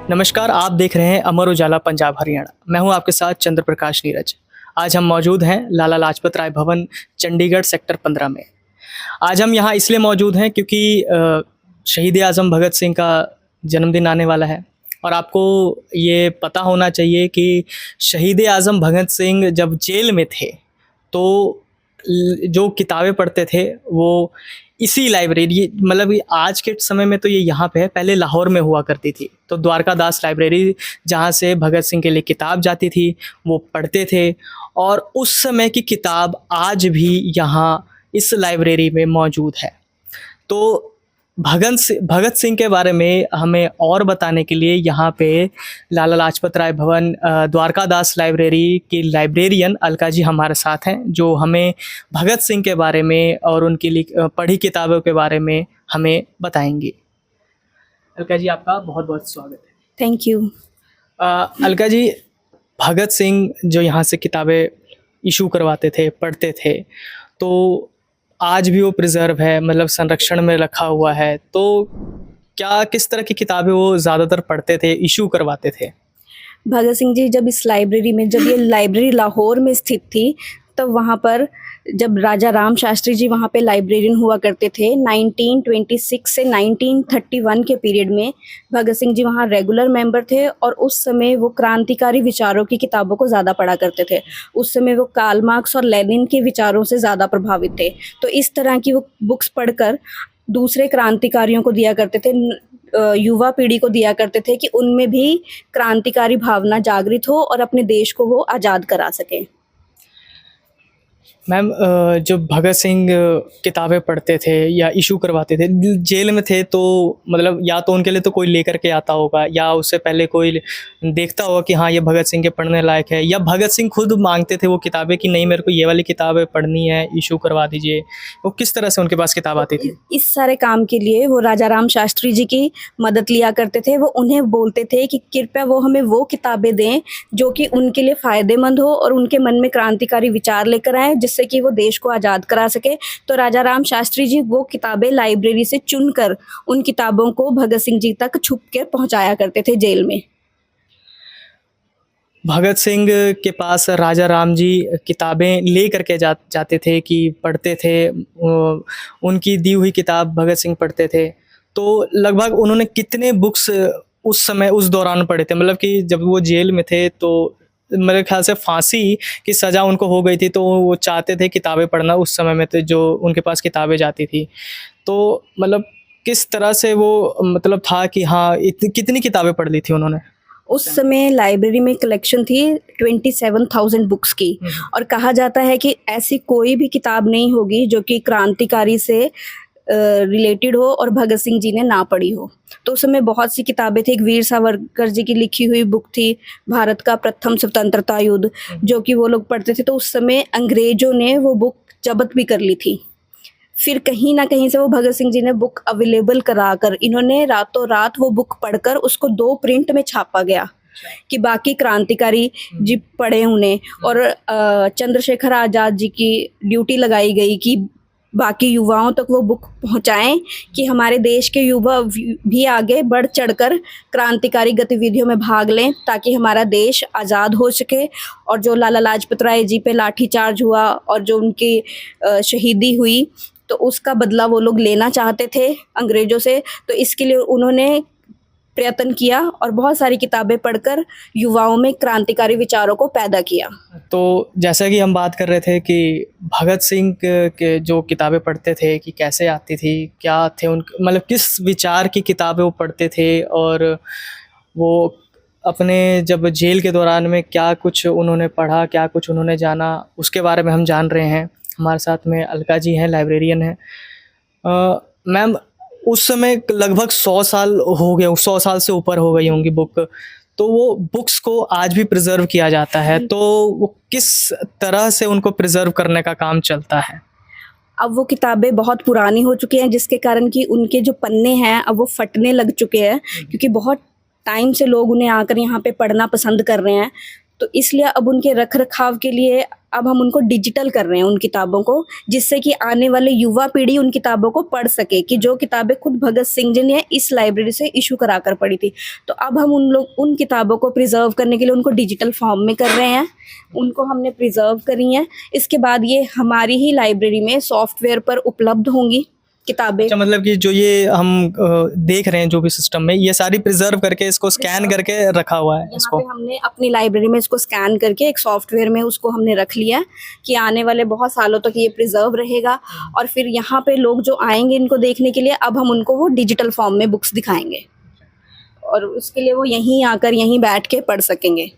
नमस्कार, आप देख रहे हैं अमर उजाला पंजाब हरियाणा। मैं हूं आपके साथ चंद्र प्रकाश नीरज। आज हम मौजूद हैं लाला लाजपत राय भवन, चंडीगढ़ सेक्टर 15 में। आज हम यहां इसलिए मौजूद हैं क्योंकि शहीद आज़म भगत सिंह का जन्मदिन आने वाला है और आपको ये पता होना चाहिए कि शहीद आज़म भगत सिंह जब जेल में थे तो जो किताबें पढ़ते थे वो इसी लाइब्रेरी, मतलब ये आज के समय में तो ये यहाँ पे है, पहले लाहौर में हुआ करती थी। तो द्वारका दास लाइब्रेरी, जहाँ से भगत सिंह के लिए किताब जाती थी, वो पढ़ते थे और उस समय की किताब आज भी यहाँ इस लाइब्रेरी में मौजूद है। तो भगत सिंह के बारे में हमें और बताने के लिए यहाँ पे लाला लाजपत राय भवन द्वारका दास लाइब्रेरी की लाइब्रेरियन अलका जी हमारे साथ हैं, जो हमें भगत सिंह के बारे में और उनकी पढ़ी किताबों के बारे में हमें बताएंगी। अलका जी, आपका बहुत बहुत स्वागत है। Thank you. अलका जी, भगत सिंह जो यहाँ से किताबें इशू करवाते थे, पढ़ते थे, तो आज भी वो प्रिजर्व है, मतलब संरक्षण में रखा हुआ है। तो क्या किस तरह की किताबें वो ज़्यादातर पढ़ते थे, इशू करवाते थे? भगत सिंह जी जब इस लाइब्रेरी में, जब ये लाइब्रेरी लाहौर में स्थित थी, तब वहाँ पर जब राजा राम शास्त्री जी वहाँ पे लाइब्रेरियन हुआ करते थे 1926 से 1931 के पीरियड में भगत सिंह जी वहाँ रेगुलर मेंबर थे और उस समय वो क्रांतिकारी विचारों की किताबों को ज़्यादा पढ़ा करते थे। उस समय वो कार्ल मार्क्स और लेनिन के विचारों से ज़्यादा प्रभावित थे। तो इस तरह की वो बुक्स पढ़कर दूसरे क्रांतिकारियों को दिया करते थे, युवा पीढ़ी को दिया करते थे कि उनमें भी क्रांतिकारी भावना जागृत हो और अपने देश को वो आज़ाद करा सकें। मैम, जो भगत सिंह किताबें पढ़ते थे या इशू करवाते थे, जेल में थे, तो मतलब या तो उनके लिए तो कोई लेकर के आता होगा या उससे पहले कोई देखता होगा कि हाँ ये भगत सिंह के पढ़ने लायक है, या भगत सिंह खुद मांगते थे वो किताबें कि नहीं मेरे को ये वाली किताबें पढ़नी है, इशू करवा दीजिए। वो किस तरह से उनके पास किताब आती थी? इस सारे काम के लिए वो राजा राम शास्त्री जी की मदद लिया करते थे। वो उन्हें बोलते थे कि कृपया वो हमें वो किताबें दें जो कि उनके लिए फ़ायदेमंद हो और उनके मन में क्रांतिकारी विचार लेकर आए, जिससे कि वो देश को आज़ाद करा सके। तो राजा राम शास्त्री जी वो किताबें लाइब्रेरी से चुनकर उन किताबों को भगत सिंह जी तक छुप कर पहुंचाया करते थे जेल में। भगत सिंह के पास राजा राम जी किताबें ले करके जाते थे कि पढ़ते थे, उनकी दी हुई किताब भगत सिंह पढ़ते थे। तो लगभग उन्होंने कितने बुक्स उस समय उस दौरान पढ़े थे? मतलब कि जब वो जेल में थे तो मेरे ख्याल से फांसी की सज़ा उनको हो गई थी, तो वो चाहते थे किताबें पढ़ना उस समय में, तो जो उनके पास किताबें जाती थी। तो मतलब किस तरह से वो मतलब था कि हाँ कितनी किताबें पढ़ ली थी उन्होंने? उस समय लाइब्रेरी में कलेक्शन थी 27,000 बुक्स की और कहा जाता है कि ऐसी कोई भी किताब नहीं होगी जो कि क्रांतिकारी से रिलेटेड हो और भगत सिंह जी ने ना पढ़ी हो। तो उस समय बहुत सी किताबें थी। एक वीर सावरकर जी की लिखी हुई बुक थी, भारत का प्रथम स्वतंत्रता युद्ध, जो कि वो लोग पढ़ते थे। तो उस समय अंग्रेजों ने वो बुक जब्त भी कर ली थी। फिर कहीं ना कहीं से वो भगत सिंह जी ने बुक अवेलेबल कराकर इन्होंने रातों रात वो बुक पढ़कर उसको 2 प्रिंट में छापा गया कि बाकी क्रांतिकारी जी पढ़े उन्हें। और चंद्रशेखर आज़ाद जी की ड्यूटी लगाई गई कि बाकी युवाओं तक वो बुक पहुंचाएं कि हमारे देश के युवा भी आगे बढ़ चढ़कर क्रांतिकारी गतिविधियों में भाग लें ताकि हमारा देश आज़ाद हो सके। और जो लाला लाजपत राय जी पे लाठीचार्ज हुआ और जो उनकी शहीदी हुई, तो उसका बदला वो लोग लेना चाहते थे अंग्रेज़ों से। तो इसके लिए उन्होंने प्रयत्न किया और बहुत सारी किताबें पढ़कर युवाओं में क्रांतिकारी विचारों को पैदा किया। तो जैसा कि हम बात कर रहे थे कि भगत सिंह के जो किताबें पढ़ते थे कि कैसे आती थी, क्या थे उन, मतलब किस विचार की किताबें वो पढ़ते थे, और वो अपने जब जेल के दौरान में क्या कुछ उन्होंने पढ़ा, क्या कुछ उन्होंने जाना, उसके बारे में हम जान रहे हैं। हमारे साथ में अलका जी हैं, लाइब्रेरियन हैं। मैम, उस समय लगभग 100 साल हो गए, 100 साल से ऊपर हो गई होंगी बुक, तो वो बुक्स को आज भी प्रिजर्व किया जाता है, तो वो किस तरह से उनको प्रिजर्व करने का काम चलता है? अब वो किताबें बहुत पुरानी हो चुकी हैं, जिसके कारण कि उनके जो पन्ने हैं अब वो फटने लग चुके हैं, क्योंकि बहुत टाइम से लोग उन्हें आकर यहाँ पे पढ़ना पसंद कर रहे हैं। तो इसलिए अब उनके रख रखाव के लिए अब हम उनको डिजिटल कर रहे हैं उन किताबों को, जिससे कि आने वाले युवा पीढ़ी उन किताबों को पढ़ सके, कि जो किताबें खुद भगत सिंह जी ने इस लाइब्रेरी से इशू करा कर पढ़ी थी। तो अब हम उन किताबों को प्रिजर्व करने के लिए उनको डिजिटल फॉर्म में कर रहे हैं, उनको हमने प्रिजर्व करी हैं। इसके बाद ये हमारी ही लाइब्रेरी में सॉफ्टवेयर पर उपलब्ध होंगी किताबें। अच्छा, मतलब कि जो ये हम देख रहे हैं जो भी सिस्टम में, ये सारी प्रिजर्व करके इसको स्कैन करके रखा हुआ है यहाँ इसको। पे हमने अपनी लाइब्रेरी में इसको स्कैन करके एक सॉफ्टवेयर में उसको हमने रख लिया है कि आने वाले बहुत सालों तक ये प्रिजर्व रहेगा। और फिर यहाँ पे लोग जो आएंगे इनको देखने के लिए, अब हम उनको वो डिजिटल फॉर्म में बुक्स दिखाएंगे और उसके लिए वो यहीं आकर यहीं बैठ के पढ़ सकेंगे।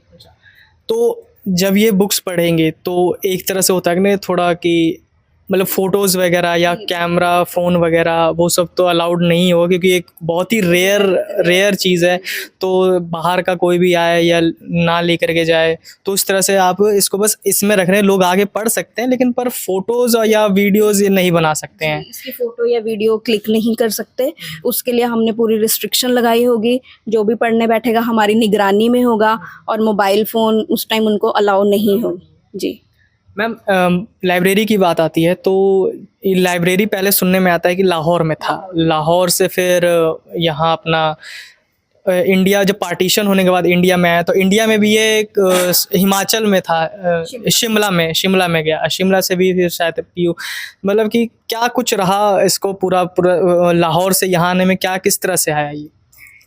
तो जब ये बुक्स पढ़ेंगे तो एक तरह से होता है कि नहीं, थोड़ा कि मतलब फ़ोटोज़ वगैरह या कैमरा फ़ोन वगैरह वो सब तो अलाउड नहीं हो, क्योंकि एक बहुत ही रेयर चीज़ है। तो बाहर का कोई भी आए या ना लेकर के जाए, तो इस तरह से आप इसको बस इसमें रख रहे हैं, लोग आगे पढ़ सकते हैं लेकिन पर फ़ोटोज़ या वीडियोज़ ये नहीं बना सकते हैं। इसकी फ़ोटो या वीडियो क्लिक नहीं कर सकते, उसके लिए हमने पूरी रिस्ट्रिक्शन लगाई होगी। जो भी पढ़ने बैठेगा हमारी निगरानी में होगा और मोबाइल फ़ोन उस टाइम उनको अलाउ नहीं हो। जी मैम, लाइब्रेरी की बात आती है तो ये लाइब्रेरी पहले सुनने में आता है कि लाहौर में था, लाहौर से फिर यहाँ अपना इंडिया जब पार्टीशन होने के बाद इंडिया में आया, तो इंडिया में भी ये एक हिमाचल में था, शिमला में गया, शिमला से भी फिर शायद पीयू, मतलब कि क्या कुछ रहा इसको पूरा लाहौर से यहाँ आने में, क्या किस तरह से आया ये?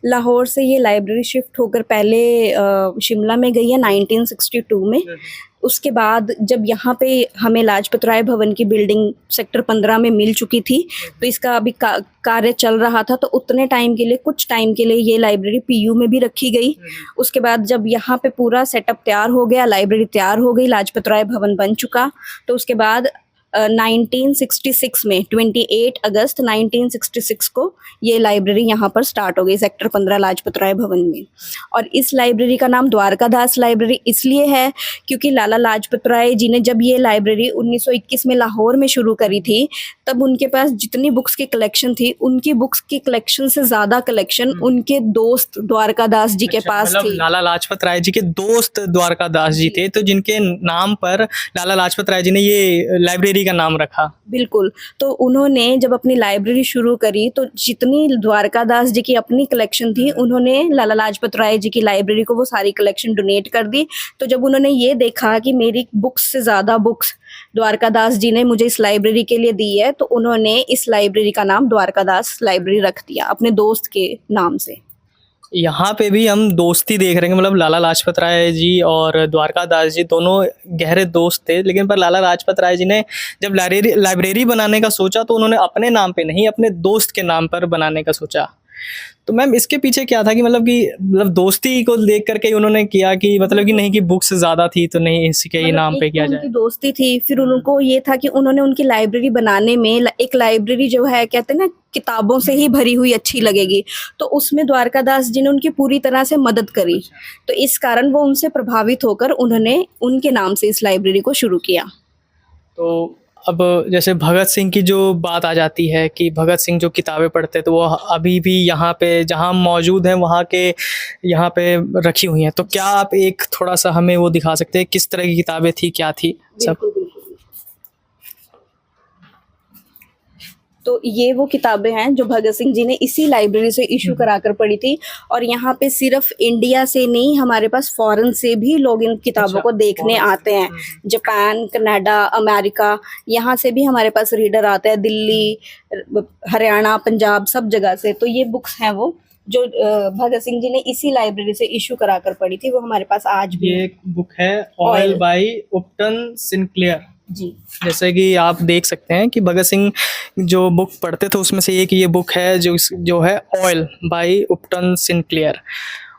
लाहौर से ये लाइब्रेरी शिफ्ट होकर पहले शिमला में गई है 1962 में। उसके बाद जब यहाँ पे हमें लाजपत राय भवन की बिल्डिंग सेक्टर 15 में मिल चुकी थी, तो इसका अभी कार्य चल रहा था, तो उतने टाइम के लिए, कुछ टाइम के लिए ये लाइब्रेरी पीयू में भी रखी गई। उसके बाद जब यहाँ पे पूरा सेटअप तैयार हो गया, लाइब्रेरी तैयार हो गई, लाजपत राय भवन बन चुका, तो उसके बाद 1966 में 28 अगस्त 1966 को ये लाइब्रेरी यहाँ पर स्टार्ट हो गई सेक्टर 15 लाजपत राय भवन में। और इस लाइब्रेरी का नाम द्वारका दास लाइब्रेरी इसलिए है क्योंकि लाला लाजपत राय जी ने जब ये लाइब्रेरी 1921 में लाहौर में शुरू करी थी, तब उनके पास जितनी बुक्स की कलेक्शन थी, उनकी बुक्स की कलेक्शन से ज़्यादा कलेक्शन उनके दोस्त द्वारका दास जी के पास मतलब थी। लाला लाजपत राय जी के दोस्त द्वारका दास जी थे, तो जिनके नाम पर लाला लाजपत राय जी ने ये लाइब्रेरी का नाम रखा। बिल्कुल। तो उन्होंने जब अपनी लाइब्रेरी शुरू करी, तो जितनी द्वारका दास जी की अपनी कलेक्शन थी, उन्होंने लाला लाजपत राय जी की लाइब्रेरी को वो सारी कलेक्शन डोनेट कर दी। तो जब उन्होंने ये देखा कि मेरी बुक्स से ज़्यादा बुक्स द्वारका दास जी ने मुझे इस लाइब्रेरी के लिए दी है, तो उन्होंने इस लाइब्रेरी का नाम द्वारका दास लाइब्रेरी रख दिया अपने दोस्त के नाम से। यहाँ पे भी हम दोस्ती देख रहे हैं, मतलब लाला लाजपत राय जी और द्वारका दास जी दोनों गहरे दोस्त थे, लेकिन पर लाला लाजपत राय जी ने जब लाइब्रेरी बनाने का सोचा, तो उन्होंने अपने नाम पे नहीं, अपने दोस्त के नाम पर बनाने का सोचा। तो मैम इसके पीछे क्या था कि मतलब दोस्ती को देख करके ही उन्होंने किया कि मतलब कि नहीं कि बुक्स ज़्यादा थी तो नहीं इसके ही नाम पे किया जाए? उनकी दोस्ती थी, फिर उनको ये था कि उन्होंने उनकी लाइब्रेरी बनाने में, एक लाइब्रेरी जो है कहते हैं ना किताबों से ही भरी हुई अच्छी लगेगी, तो उसमें द्वारका दास जी ने उनकी पूरी तरह से मदद करी। तो इस कारण वो उनसे प्रभावित होकर उन्होंने उनके नाम से इस लाइब्रेरी को शुरू किया। तो अब जैसे भगत सिंह की जो बात आ जाती है कि भगत सिंह जो किताबें पढ़ते, तो वो अभी भी यहाँ पे जहाँ मौजूद हैं वहाँ के यहाँ पे रखी हुई हैं, तो क्या आप एक थोड़ा सा हमें वो दिखा सकते हैं किस तरह की किताबें थी, क्या थी सब? तो ये वो किताबें हैं जो भगत सिंह जी ने इसी लाइब्रेरी से इशू कराकर पढ़ी थी। और यहाँ पे सिर्फ इंडिया से नहीं, हमारे पास फॉरेन से भी लोग इन किताबों को देखने आते हैं। जापान, कनाडा, अमेरिका, यहाँ से भी हमारे पास रीडर आते हैं, दिल्ली, हरियाणा, पंजाब, सब जगह से। तो ये बुक्स हैं वो जो भगत सिंह जी ने इसी लाइब्रेरी से इशू कराकर पढ़ी थी, वो हमारे पास आज भी। ये एक बुक है ऑयल बाय उपटन सिंक्लेयर जी। जैसे कि आप देख सकते हैं कि भगत सिंह जो बुक पढ़ते थे उसमें से एक ये बुक है जो है ऑयल बाय उपटन सिंक्लेयर।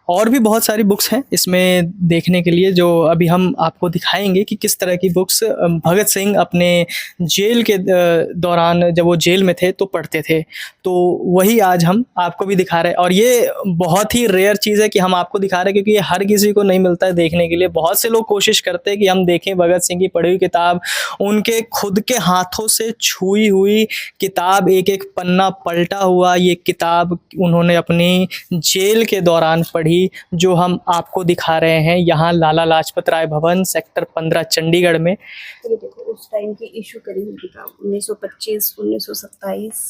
और भी बहुत सारी बुक्स हैं इसमें देखने के लिए, जो अभी हम आपको दिखाएंगे कि किस तरह की बुक्स भगत सिंह अपने जेल के दौरान जब वो जेल में थे तो पढ़ते थे। तो वही आज हम आपको भी दिखा रहे हैं, और ये बहुत ही रेयर चीज़ है कि हम आपको दिखा रहे हैं, क्योंकि ये हर किसी को नहीं मिलता है देखने के लिए। बहुत से लोग कोशिश करते हैं कि हम देखें भगत सिंह की पढ़ी हुई किताब, उनके खुद के हाथों से छुई हुई किताब, एक एक पन्ना पलटा हुआ ये किताब उन्होंने अपनी जेल के दौरान पढ़ी अभी जो हम आपको दिखा रहे हैं यहाँ लाला लाजपत राय भवन सेक्टर 15 चंडीगढ़ में। ये देखो उस टाइम की इशू करी हुई किताब 1925 1927।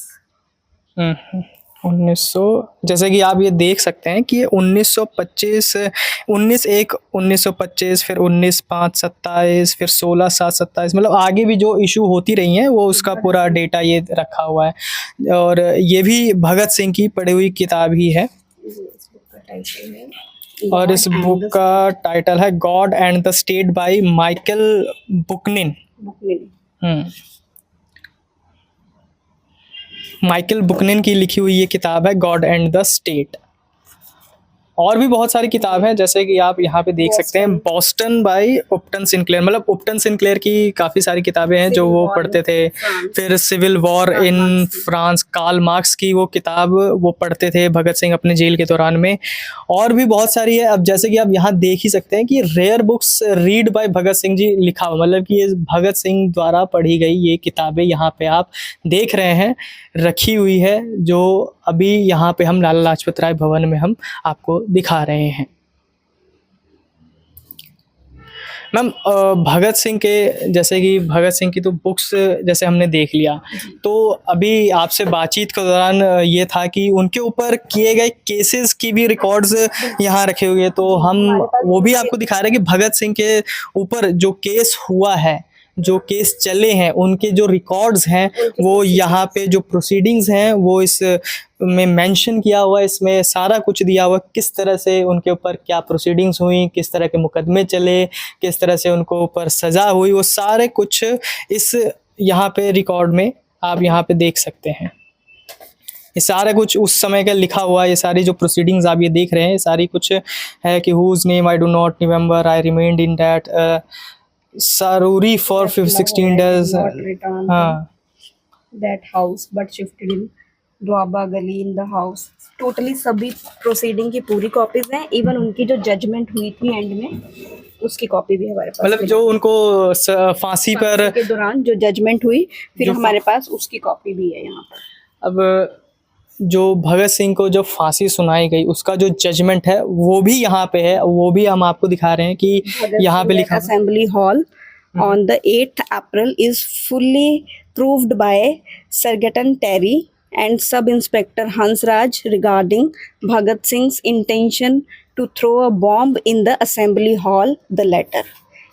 1900, जैसे कि आप ये देख सकते हैं कि ये 1925, 19/1/1925, फिर 19/5/27, फिर 16/7/27, मतलब आगे भी जो इशू होती रही हैं वो उसका पूरा डेटा ये रखा हुआ है। और ये भी भगत सिंह की पढ़ी हुई किताब ही है। इस बुक का टाइटल है और इस बुक का टाइटल है God and the state by Michael Bakunin. Michael Bakunin की लिखी हुई ये किताब है गॉड एंड द स्टेट। और भी बहुत सारी किताब हैं, जैसे कि आप यहाँ पे देख सकते हैं बॉस्टन बाय उपटन सिंक्लेयर, मतलब उपटन सिंक्लेयर की काफ़ी सारी किताबें हैं जो वो पढ़ते थे। फिर civil war in France, Karl Marx की वो किताब वो पढ़ते थे भगत सिंह अपने जेल के दौरान में। और भी बहुत सारी है। अब जैसे कि आप यहाँ देख ही सकते हैं कि rare books read by Bhagat Singh ji लिखा हुआ, मतलब कि ये भगत सिंह द्वारा पढ़ी गई ये किताबें यहाँ पे आप देख रहे हैं रखी हुई है, जो अभी यहाँ पे हम लाला लाजपत राय भवन में हम आपको दिखा रहे हैं। मैम भगत सिंह के, जैसे कि भगत सिंह की तो बुक्स जैसे हमने देख लिया, तो अभी आपसे बातचीत के दौरान ये था कि उनके ऊपर किए गए केसेस की भी रिकॉर्ड्स यहाँ रखे हुए हैं, तो हम वो भी आपको दिखा रहे हैं कि भगत सिंह के ऊपर जो केस हुआ है, जो केस चले हैं, उनके जो रिकॉर्ड्स हैं वो यहाँ पे जो प्रोसीडिंग्स हैं वो इस में मेंशन किया हुआ है। इसमें सारा कुछ दिया हुआ, किस तरह से उनके ऊपर क्या प्रोसीडिंग्स हुई, किस तरह के मुकदमे चले, किस तरह से उनको ऊपर सज़ा हुई, वो सारे कुछ इस यहाँ पे रिकॉर्ड में आप यहाँ पे देख सकते हैं। ये सारा कुछ उस समय का लिखा हुआ है। ये सारी जो प्रोसीडिंग्स आप ये देख रहे हैं, ये सारी कुछ है कि whose name I do not remember, I remained in that Saruri for 16 days. हाँ, that house but shifted in Doaba गली in the house। टोटली सभी प्रोसीडिंग की पूरी कॉपीज हैं। इवन उनकी जो जजमेंट हुई थी एंड में उसकी कॉपी भी हमारे पास, मतलब जो उनको फांसी पर के दौरान जो जजमेंट हुई फिर हमारे पास उसकी कॉपी भी है यहाँ पर। अब जो भगत सिंह को जो फांसी सुनाई गई उसका जो जजमेंट है वो भी यहाँ पे है, वो भी हम आपको दिखा रहे हैं कि यहाँ पे लिखा assembly hall on the 8th April is fully proved by Sargatan Terry and Sub-Inspector Hansraj regarding Bhagat Singh's intention to throw a bomb in the assembly hall, the letter।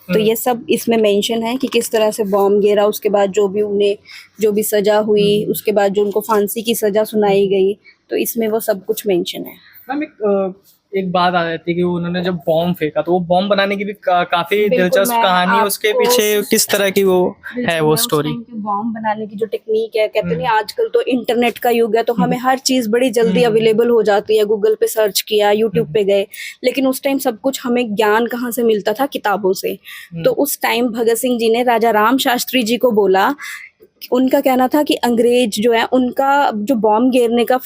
तो ये सब इसमें मेंशन है कि किस तरह से बॉम्ब गिरा, उसके बाद जो भी उन्हें जो भी सजा हुई, उसके बाद जो उनको फांसी की सजा सुनाई गई, तो इसमें वो सब कुछ मेंशन है। मैम एक बात आ जाती है कि उन्होंने जब बॉम्ब फेंका तो वो बॉम्ब बनाने की भी काफी दिलचस्प कहानी है, उसके पीछे किस तरह की वो है वो स्टोरी। बॉम्ब बनाने की जो टेक्निक है, कहते हैं आजकल तो इंटरनेट का युग है, तो हमें हर चीज बड़ी जल्दी अवेलेबल हो जाती है। गूगल पे सर्च किया, यूट्यूब पे गए, लेकिन उस टाइम सब कुछ हमें ज्ञान कहाँ से मिलता था? किताबों से। तो उस टाइम भगत सिंह जी ने राजा राम शास्त्री जी को बोला, उनका कहना था कि अंग्रेज जो है उनका जो बॉम्ब गिरने का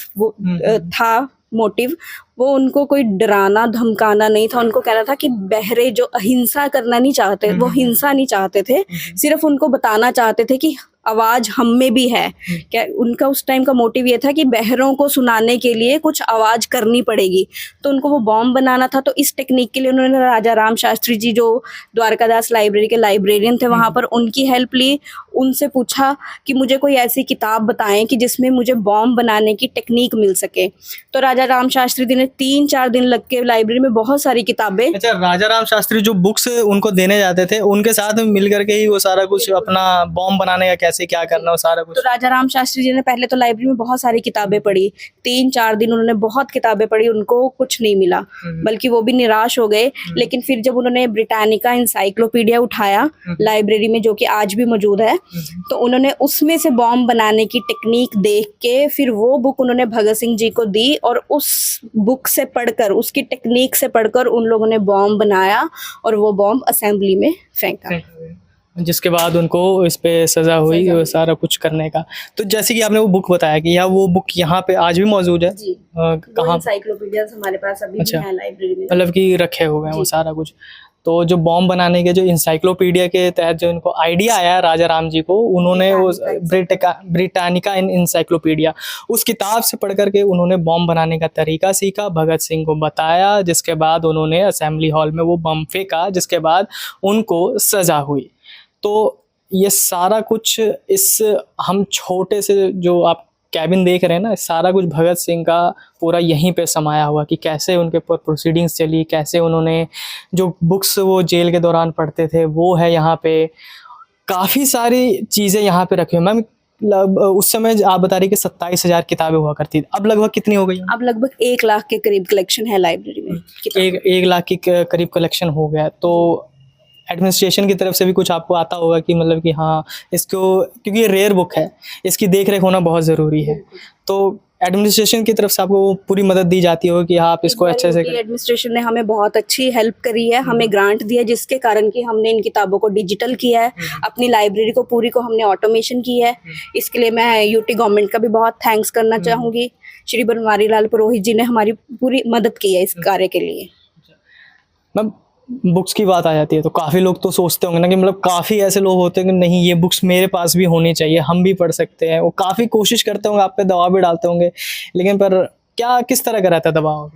था मोटिव, वो उनको कोई डराना धमकाना नहीं था। उनको कहना था कि बहरे जो अहिंसा करना नहीं चाहते, वो हिंसा नहीं चाहते थे, सिर्फ उनको बताना चाहते थे कि आवाज हम में भी है। क्या उनका उस टाइम का मोटिव ये था कि बहरों को सुनाने के लिए कुछ आवाज करनी पड़ेगी, तो उनको वो बॉम्ब बनाना था। तो इस टेक्निक के लिए उन्होंने राजा राम शास्त्री जी जो द्वारकादास लाइब्रेरी के लाइब्रेरियन थे वहां पर उनकी हेल्प ली। उनसे पूछा कि मुझे कोई ऐसी किताब बताएं कि जिसमें मुझे बॉम्ब बनाने की टेक्निक मिल सके। तो राजा राम शास्त्री जी ने 3-4 दिन लग के लाइब्रेरी में बहुत सारी किताबें। अच्छा, राजा राम शास्त्री जो बुक्स उनको देने जाते थे उनके साथ मिल करके ही वो सारा कुछ अपना बॉम्ब बनाने का कैसे क्या करना वो सारा कुछ। तो राजा राम शास्त्री जी ने पहले तो लाइब्रेरी में बहुत सारी किताबें पढ़ी, 3-4 दिन उन्होंने बहुत किताबें पढ़ी, उनको कुछ नहीं मिला, बल्कि वो भी निराश हो गए। लेकिन फिर जब उन्होंने ब्रिटानिका इंसाइक्लोपीडिया उठाया लाइब्रेरी में, जो कि आज भी मौजूद है, तो उन्होंने उसमें से बॉम्ब बनाने की टेक्निक देख के फिर वो बुक उन्होंने भगत सिंह जी को दी, और उस बुक से पढ़कर, उसकी टेक्निक से पढ़कर उन लोगों ने बॉम्ब बनाया और वो बॉम्ब असेंबली में फेंका, जिसके बाद उनको इस पे सजा हुई वो सारा कुछ करने का। तो जैसे कि आपने वो बुक बताया कि यह वो बुक यहाँ पे आज भी मौजूद है, कहाँ? इंसाइक्लोपीडिया हमारे पास अभी भी है लाइब्रेरी में, मतलब कि रखे हुए हैं वो सारा कुछ। तो जो बॉम्ब बनाने के जो इंसाइक्लोपीडिया के तहत जो इनको आइडिया आया राजा राम जी को, उन्होंने उस ब्रिटानिका इन इंसाइक्लोपीडिया उस किताब से पढ़ करके उन्होंने बॉम्ब बनाने का तरीका सीखा, भगत सिंह को बताया, जिसके बाद उन्होंने असेंबली हॉल में वो बम फेंका, जिसके बाद उनको सजा हुई। तो ये सारा कुछ इस हम छोटे से जो आप कैबिन देख रहे हैं ना, सारा कुछ भगत सिंह का पूरा यहीं पे समाया हुआ कि कैसे उनके ऊपर प्रोसीडिंग्स चली, कैसे उन्होंने जो बुक्स वो जेल के दौरान पढ़ते थे वो है यहाँ पे। काफ़ी सारी चीज़ें यहाँ पे रखी हुई। मैम उस समय आप बता रही कि 27,000 किताबें हुआ करती थी, अब लगभग कितनी हो गई? अब लगभग 1 लाख के करीब कलेक्शन है लाइब्रेरी में किताबों। एक लाख के करीब कलेक्शन हो गया। तो एडमिनिस्ट्रेशन की तरफ से भी कुछ आपको आता होगा कि मतलब कि हाँ इसको, क्योंकि ये रेयर बुक है, इसकी देख रेख होना बहुत ज़रूरी है, तो एडमिनिस्ट्रेशन की तरफ से आपको वो पूरी मदद दी जाती होगी कि हाँ आप इसको अच्छे से एडमिनिस्ट्रेशन ने हमें बहुत अच्छी हेल्प करी है, हमें ग्रांट दिया जिसके कारण कि हमने इन किताबों को डिजिटल किया है, अपनी लाइब्रेरी को पूरी को हमने ऑटोमेशन किया है। इसके लिए मैं यूटी गवर्नमेंट का भी बहुत थैंक्स करना चाहूँगी। श्री बनवारी लाल पुरोहित जी ने हमारी पूरी मदद की है इस कार्य के लिए। मैम बुक्स की बात आ जाती है तो काफ़ी लोग तो सोचते होंगे ना कि मतलब काफ़ी ऐसे लोग होते हैं कि नहीं ये बुक्स मेरे पास भी होनी चाहिए, हम भी पढ़ सकते हैं, वो काफ़ी कोशिश करते होंगे, आप पे दबाव भी डालते होंगे, लेकिन पर क्या किस तरह का रहता है दबाव?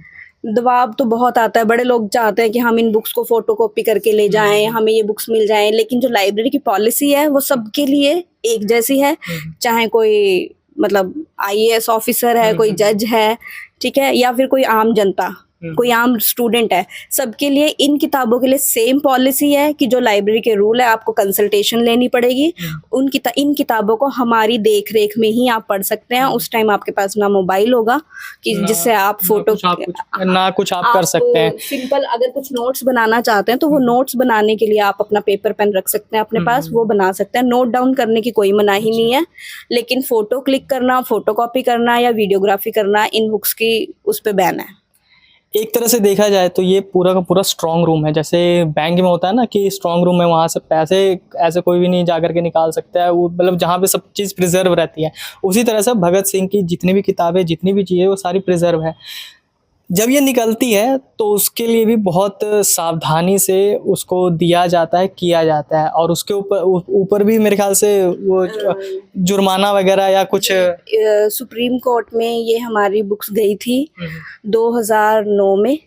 दबाव तो बहुत आता है, बड़े लोग चाहते हैं कि हम इन बुक्स को फोटोकॉपी करके ले जाएं, हमें ये बुक्स मिल जाएं, लेकिन जो लाइब्रेरी की पॉलिसी है वो सबके लिए एक जैसी है, चाहे कोई मतलब आईएएस ऑफिसर है, कोई जज है, ठीक है, या फिर कोई आम जनता, कोई आम स्टूडेंट है, सबके लिए इन किताबों के लिए सेम पॉलिसी है कि जो लाइब्रेरी के रूल है आपको कंसल्टेशन लेनी पड़ेगी। इन किताबों को हमारी देख रेख में ही आप पढ़ सकते हैं। उस टाइम आपके पास ना मोबाइल होगा कि जिससे आप फोटो ना कुछ आप कर सकते हैं। सिंपल अगर कुछ नोट्स बनाना चाहते हैं तो वो नोट्स बनाने के लिए आप अपना पेपर पेन रख सकते हैं अपने पास, वो बना सकते हैं। नोट डाउन करने की कोई मनाही नहीं है, लेकिन फोटो क्लिक करना, फोटो कॉपी करना या वीडियोग्राफी करना इन बुक्स की उस पर बैन है। एक तरह से देखा जाए तो ये पूरा का पूरा स्ट्रांग रूम है, जैसे बैंक में होता है ना कि स्ट्रांग रूम में वहाँ से पैसे ऐसे कोई भी नहीं जा करके निकाल सकता है, वो मतलब जहाँ पे सब चीज़ प्रिजर्व रहती है, उसी तरह से भगत सिंह की जितनी भी किताबें, जितनी भी चीज़ें, वो सारी प्रिजर्व है। जब ये निकलती है तो उसके लिए भी बहुत सावधानी से उसको दिया जाता है, किया जाता है, और उसके ऊपर भी मेरे ख्याल से वो जुर्माना वगैरह या कुछ। सुप्रीम कोर्ट में ये हमारी बुक्स गई थी 2009 में,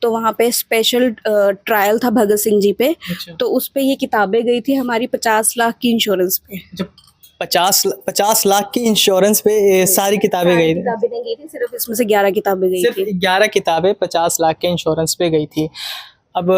तो वहाँ पे स्पेशल ट्रायल था भगत सिंह जी पे, तो उस पे ये किताबें गई थी हमारी 50 लाख की इंश्योरेंस पे। 50 लाख की इंश्योरेंस पे सारी किताबें गई थी? किताबें नहीं गई थी, सिर्फ इसमें से 11 किताबें गई थी। सिर्फ 11 किताबें 50 लाख के इंश्योरेंस पे गई थी। अब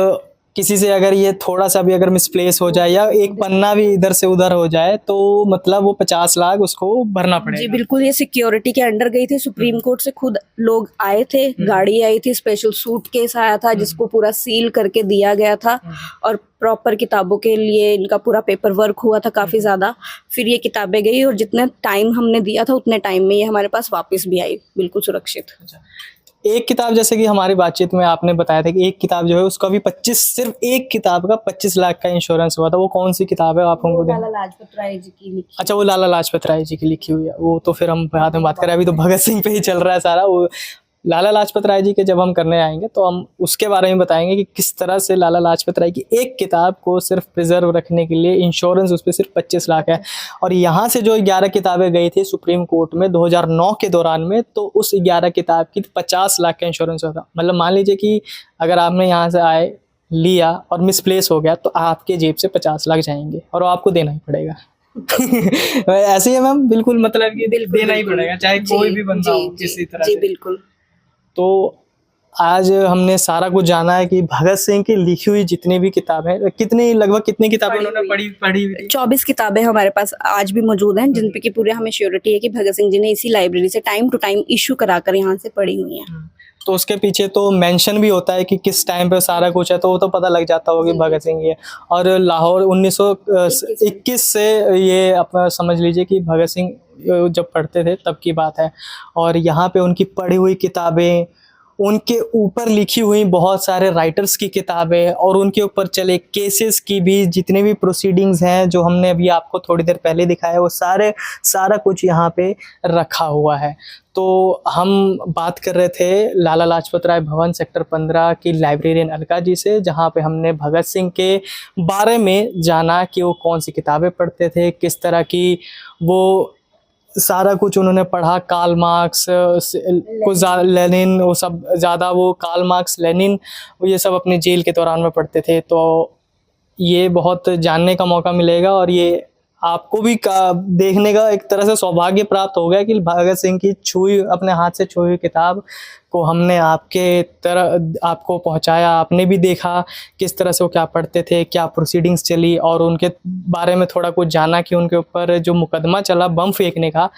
किसी से अगर ये थोड़ा सा भी अगर मिसप्लेस हो जाए या एक पन्ना भी इधर से उधर हो जाए तो मतलब वो 50 लाख उसको भरना पड़ेगा। जी बिल्कुल, ये सिक्योरिटी के अंडर गई थी। सुप्रीम कोर्ट से खुद लोग आए थे, गाड़ी आई थी, स्पेशल सूटकेस आया था जिसको पूरा सील करके दिया गया था, और प्रॉपर किताबों के लिए इनका पूरा पेपर वर्क हुआ था काफ़ी ज़्यादा। फिर ये किताबें गई और जितने टाइम हमने दिया था उतने टाइम में ये हमारे पास वापस भी आई, बिल्कुल सुरक्षित। एक किताब जैसे कि हमारी बातचीत में आपने बताया था कि एक किताब जो है उसका भी 25, सिर्फ एक किताब का 25 लाख का इंश्योरेंस हुआ था, वो कौन सी किताब है आप हमको? लाला लाजपत राय जी की लिखी। अच्छा, वो लाला लाजपत राय जी की लिखी हुई है, वो तो फिर हम बाद में बात करें, अभी तो भगत सिंह पे ही चल रहा है सारा। वो लाला लाजपत राय जी के जब हम करने आएंगे तो हम उसके बारे में बताएंगे कि किस तरह से लाला लाजपत राय की एक किताब को सिर्फ प्रिजर्व रखने के लिए इंश्योरेंस उस पर सिर्फ 25 लाख है। और यहाँ से जो 11 किताबें गई थी सुप्रीम कोर्ट में 2009 के दौरान में, तो उस 11 किताब की 50 लाख का इंश्योरेंस होता। मतलब मान लीजिए कि अगर आपने यहाँ से आए लिया और मिसप्लेस हो गया तो आपके जेब से 50 लाख जाएंगे और आपको देना ही पड़ेगा। ऐसे ही है मैम, बिल्कुल, मतलब कि देना ही पड़ेगा चाहे कोई भी बंदा हो किसी तरह से। बिल्कुल। तो आज हमने सारा कुछ जाना है कि भगत सिंह की लिखी हुई जितनी भी किताबें, लगभग कितनी किताबें उन्होंने पढ़ी हुई? 24 किताबें हमारे पास आज भी मौजूद हैं, जिन पे की पूरे हमें श्योरिटी है कि भगत सिंह जी ने इसी लाइब्रेरी से टाइम टू टाइम इशू कराकर यहाँ से पढ़ी हुई हैं। तो उसके पीछे तो मेंशन भी होता है कि किस टाइम पे सारा कुछ है, तो वो तो पता लग जाता होगा कि भगत सिंह ये। और लाहौर 1921 से ये अपना समझ लीजिए कि भगत सिंह जब पढ़ते थे तब की बात है, और यहाँ पे उनकी पढ़ी हुई किताबें उनके ऊपर लिखी हुई बहुत सारे राइटर्स की किताबें और उनके ऊपर चले केसेस की भी जितने भी प्रोसीडिंग्स हैं जो हमने अभी आपको थोड़ी देर पहले दिखाया, वो सारा कुछ यहाँ पे रखा हुआ है। तो हम बात कर रहे थे लाला लाजपत राय भवन सेक्टर 15 की लाइब्रेरियन अलका जी से, जहाँ पे हमने भगत सिंह के बारे में जाना कि वो कौन सी किताबें पढ़ते थे, किस तरह की वो सारा कुछ उन्होंने पढ़ा। कार्ल मार्क्स कुछ लेनिन, वो सब ज़्यादा वो कार्ल मार्क्स लेनिन ये सब अपने जेल के दौरान में पढ़ते थे। तो ये बहुत जानने का मौका मिलेगा और ये आपको भी देखने का एक तरह से सौभाग्य प्राप्त हो गया कि भगत सिंह की अपने हाथ से छुई हुई किताब को हमने आपको पहुंचाया। आपने भी देखा किस तरह से वो क्या पढ़ते थे, क्या प्रोसीडिंग्स चली और उनके बारे में थोड़ा कुछ जाना कि उनके ऊपर जो मुकदमा चला बम फेंकने का,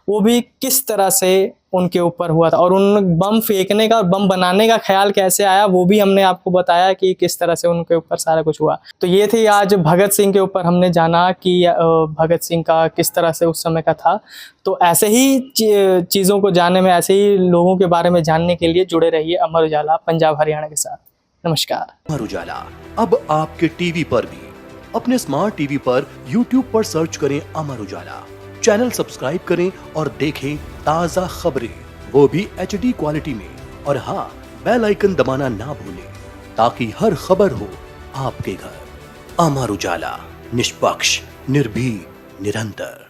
वो भी किस तरह से उनके ऊपर हुआ था और उन बम फेंकने का और बम बनाने का ख्याल कैसे आया वो भी हमने आपको बताया कि किस तरह से उनके ऊपर सारा कुछ हुआ। तो ये थी आज भगत सिंह के ऊपर हमने जाना कि भगत सिंह का किस तरह से उस समय का था। तो ऐसे ही चीज़ों को जानने में, ऐसे ही लोगों के बारे में जानने के लिए जुड़े रहिए अमर उजाला पंजाब हरियाणा के साथ। नमस्कार। अमर उजाला अब आपके टीवी पर भी। अपने स्मार्ट टीवी पर YouTube पर सर्च करें अमर उजाला, चैनल सब्सक्राइब करें और देखें ताज़ा खबरें, वो भी HD क्वालिटी में। और हाँ, बेल आइकन दबाना ना भूलें ताकि हर खबर हो आपके घर। अमर उजाला, निष्पक्ष, निर्भीक, निरंतर।